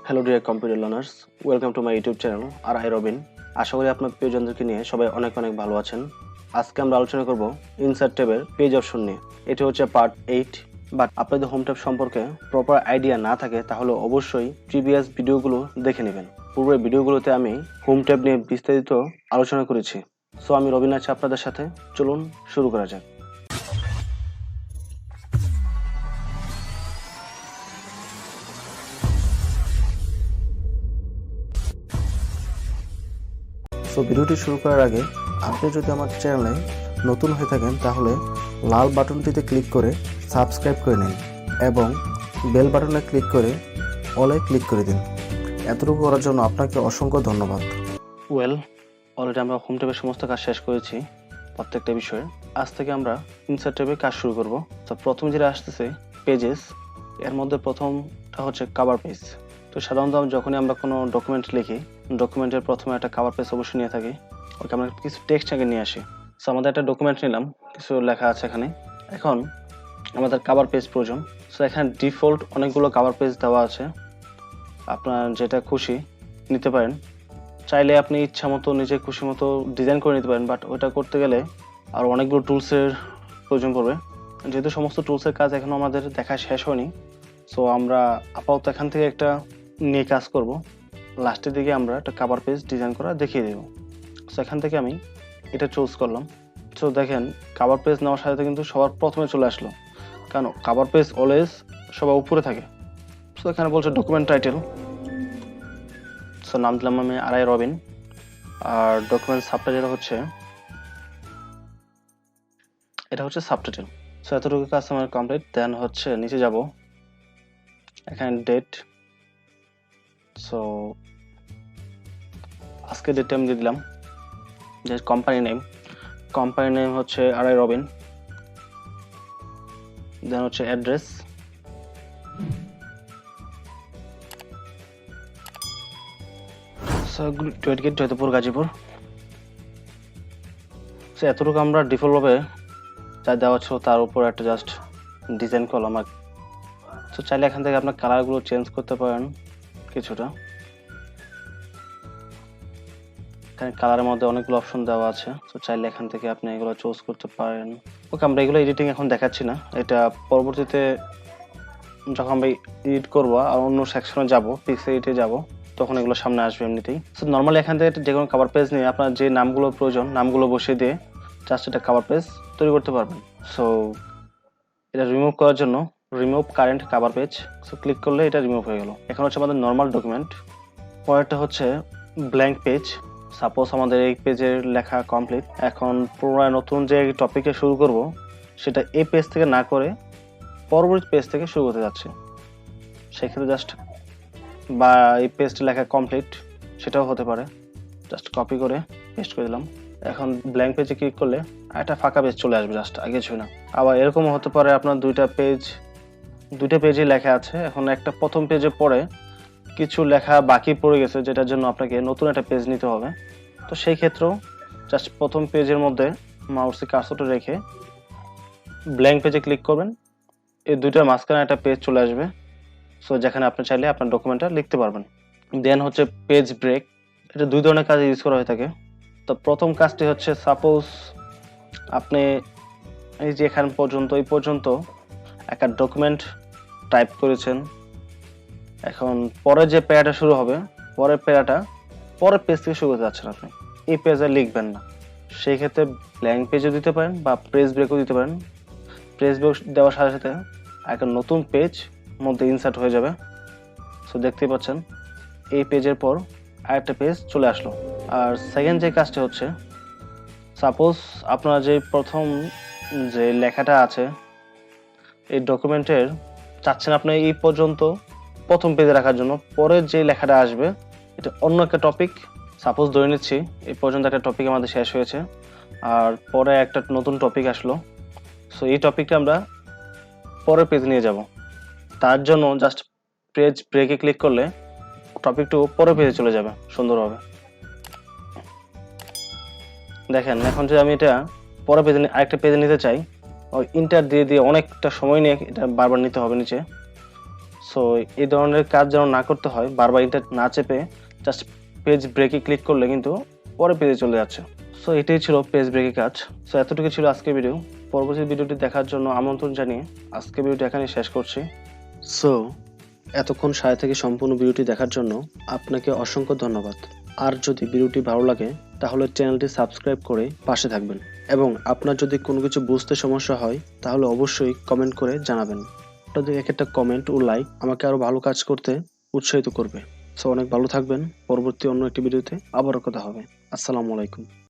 Hello dear computer learners, welcome to my YouTube channel আর I Robin. আশা করি আপনার প্রিয়জনদেরকে নিয়ে সবাই অনেক অনেক ভালো আছেন। আজকে আমরা আলোচনা করব ইনসার্ট ট্যাবের পেজ অপশন নিয়ে। এটি হচ্ছে পার্ট 8। বাট আপনাদের হোম ট্যাব সম্পর্কে প্রপার আইডিয়া না থাকে তাহলে অবশ্যই প্রিভিয়াস ভিডিওগুলো দেখে নেবেন। পূর্বের ভিডিওগুলোতে আমি হোম ট্যাব নিয়ে বিস্তারিত আলোচনা করেছি। সো আমি রবিন আছি আপনাদের সাথে, চলুন শুরু করা যাক। তো ভিডিওটি শুরু করার আগে আপনি যদি আমার চ্যানেলে নতুন হয়ে থাকেন তাহলে লাল বাটনটিতে ক্লিক করে সাবস্ক্রাইব করে নিন এবং বেল বাটনে ক্লিক করে অলে ক্লিক করে দিন। এতটুকু করার জন্য আপনাকে অসংখ্য ধন্যবাদ। অলরেডি আমরা হোম ট্যাবের সমস্ত কাজ শেষ করেছি প্রত্যেকটা বিষয়ে। আজ থেকে আমরা ইনসার্ট ট্যাবে কাজ শুরু করব। তো প্রথম যেটা আসতেছে পেজেস, এর মধ্যে প্রথমটা হচ্ছে কভার পেজ। তো সাধারণত যখনই আমরা কোনো ডকুমেন্ট লিখি, ডকুমেন্টের প্রথমে একটা কভার পেজ অবশ্যই নিয়ে থাকি। ওকে আমরা কিছু টেক্সট আগে নিয়ে আসি। সো আমাদের একটা ডকুমেন্ট নিলাম, কিছু লেখা আছে এখানে। এখন আমাদের কভার পেজ প্রয়োজন। সো এখানে ডিফল্ট অনেকগুলো কভার পেজ দেওয়া আছে, আপনার যেটা খুশি নিতে পারেন। চাইলে আপনি ইচ্ছা মতো নিজে খুশি মতো ডিজাইন করে নিতে পারেন, বাট ওটা করতে গেলে আর অনেকগুলো টুলসের প্রয়োজন পড়বে। যেহেতু সমস্ত টুলসের কাজ এখনো আমাদের দেখা শেষ হয়নি, সো আমরা আপাতত এখান থেকে একটা নিয়ে কাজ করব। লাস্টের দিকে আমরা একটা কভার পেজ ডিজাইন করা দেখিয়ে দেব। সো এখান থেকে আমি এটা চুজ করলাম। সো দেখেন কভার পেজ নেওয়ার সাথে কিন্তু সবার প্রথমে চলে আসলো, কারণ কভার পেজ অলওয়েজ সবার উপরে থাকে। সো এখানে বলছে ডকুমেন্ট টাইটেল। সো নাম দিলাম আমি আর আই রবিন, আর ডকুমেন্ট সাবটাইটেল হচ্ছে এটা হচ্ছে সাবটাইটেল। সো এতটুকু কাজ আমার কমপ্লিট। দেন হচ্ছে নিচে যাব, এখানে ডেট। সো আজকে ডেটটা আমি দিয়ে দিলাম। যে কোম্পানি নেম হচ্ছে আর আই রবিন। দেন হচ্ছে অ্যাড্রেস, টুয়েট গেট জয়দেবপুর গাজীপুর। সো এতটুকু আমরা ডিফল্টভাবে যা দেওয়া ছিল তার উপর একটা জাস্ট ডিজাইন করলাম। তো চাইলে এখান থেকে আপনার কালারগুলো চেঞ্জ করতে পারেন কিছুটা। এখানে কালারের মধ্যে অনেকগুলো অপশন দেওয়া আছে, তো চাইলে এখান থেকে আপনি এগুলো চুজ করতে পারেন। ওকে, আমরা এগুলো এডিটিং এখন দেখাচ্ছি না, এটা পরবর্তীতে যখন আমরা এডিট করবো আর অন্য সেকশনে যাব, পিক্সেল এডিটে যাব, তখন এগুলো সামনে আসবে এমনিতেই। সো নর্মালি এখান থেকে যে কোনো কভার পেজ নিয়ে আপনার যে নামগুলো প্রয়োজন নামগুলো বসিয়ে দিয়ে জাস্ট এটা কভার পেজ তৈরি করতে পারবেন। সো এটা রিমুভ করার জন্য remove current cover page, so click করলে এটা রিমুভ হয়ে গেল। এখন হচ্ছে আমাদের নর্মাল ডকুমেন্ট। পরেরটা হচ্ছে ব্ল্যাঙ্ক পেজ। সাপোজ আমাদের এই পেজের লেখা কমপ্লিট, এখন পুনরায় নতুন যে টপিকে শুরু করব সেটা এই পেজ থেকে না করে পরবর্তী পেজ থেকে শুরু করতে যাচ্ছে। সেক্ষেত্রে জাস্ট বা এই পেজটা লেখা কমপ্লিট সেটাও হতে পারে, জাস্ট কপি করে পেস্ট করে দিলাম। এখন ব্ল্যাঙ্ক পেজে ক্লিক করলে একটা ফাঁকা পেজ চলে আসবে, জাস্ট আগে ছিল না। আবার এরকমও হতে পারে আপনার দুইটা পেজে লেখা আছে, এখন একটা প্রথম পেজে পড়ে কিছু লেখা বাকি পড়ে গেছে, যেটার জন্য আপনাকে নতুন একটা পেজ নিতে হবে। তো সেই ক্ষেত্রেও জাস্ট প্রথম পেজের মধ্যে মাউসের কার্সরটা রেখে ব্ল্যাঙ্ক পেজে ক্লিক করবেন, এই দুইটার মাঝখানে একটা পেজ চলে আসবে। সো যেখানে আপনি চাইলে আপনার ডকুমেন্টটা লিখতে পারবেন। দেন হচ্ছে পেজ ব্রেক। এটা দুই ধরনের কাজে ইউজ করা হয়ে থাকে। তো প্রথম কাজটি হচ্ছে, সাপোজ আপনি এই যে এখান পর্যন্ত এই পর্যন্ত একটা ডকুমেন্ট টাইপ করেছেন, এখন পরে যে প্যারাটা শুরু হবে পরের প্যারাটা পরের পেজ থেকে শুরু করতে যাচ্ছেন আপনি, এই পেজে লিখবেন না। সেই ক্ষেত্রে ব্ল্যাঙ্ক পেজও দিতে পারেন বা পেজ ব্রেকও দিতে পারেন। পেজ ব্রেক দেওয়ার সাথে সাথে একটা নতুন পেজ মধ্যে ইনসার্ট হয়ে যাবে। সো দেখতেই পাচ্ছেন এই পেজের পর আরেকটা পেজ চলে আসলো। আর সেকেন্ড যে কাজটা হচ্ছে, সাপোজ আপনার যে প্রথম যে লেখাটা আছে এই ডকুমেন্টের চাচ্ছেন আপনি এই পর্যন্ত প্রথম পেজে রাখার জন্য, পরের যে লেখাটা আসবে এটা অন্য একটা টপিক। সাপোজ ধরে নিচ্ছি এই পর্যন্ত একটা টপিক আমাদের শেষ হয়েছে আর পরে একটা নতুন টপিক আসলো। সো এই টপিকটা আমরা পরের পেজে নিয়ে যাব, তার জন্য জাস্ট পেজ ব্রেকে ক্লিক করলে টপিকটু পরের পেজে চলে যাবে সুন্দরভাবে। দেখেন এখন যে আমি এটা পরের পেজে আরেকটা পেজে নিতে চাই, ওই ইন্টার দিয়ে অনেকটা সময় নিয়ে এটা বারবার নিতে হবে নিচে। সো এই ধরনের কাজ যেন না করতে হয়, বারবার ইন্টারনেট না চেপে জাস্ট পেজ ব্রেকে ক্লিক করলে কিন্তু পরে পেজে চলে যাচ্ছে। সো এটাই ছিল পেজ ব্রেকের কাজ। সো এতটুকু ছিল আজকের ভিডিও। পরবর্তী ভিডিওটি দেখার জন্য আমন্ত্রণ জানিয়ে আজকের ভিডিওটি এখানেই শেষ করছি। সো এতক্ষণ সাথে থেকে সম্পূর্ণ ভিডিওটি দেখার জন্য আপনাকে অসংখ্য ধন্যবাদ। আর যদি ভিডিওটি ভালো লাগে তাহলে চ্যানেলটি সাবস্ক্রাইব করে পাশে থাকবেন, এবং আপনার যদি কোনো কিছু বুঝতে সমস্যা হয় তাহলে অবশ্যই কমেন্ট করে জানাবেন। আপনাদের এক একটা কমেন্ট ও লাইক আমাকে আরো ভালো কাজ করতে উৎসাহিত করবে। সো অনেক ভালো থাকবেন। পরবর্তী অন্য একটি ভিডিওতে আবারও কথা হবে। আসসালামু আলাইকুম।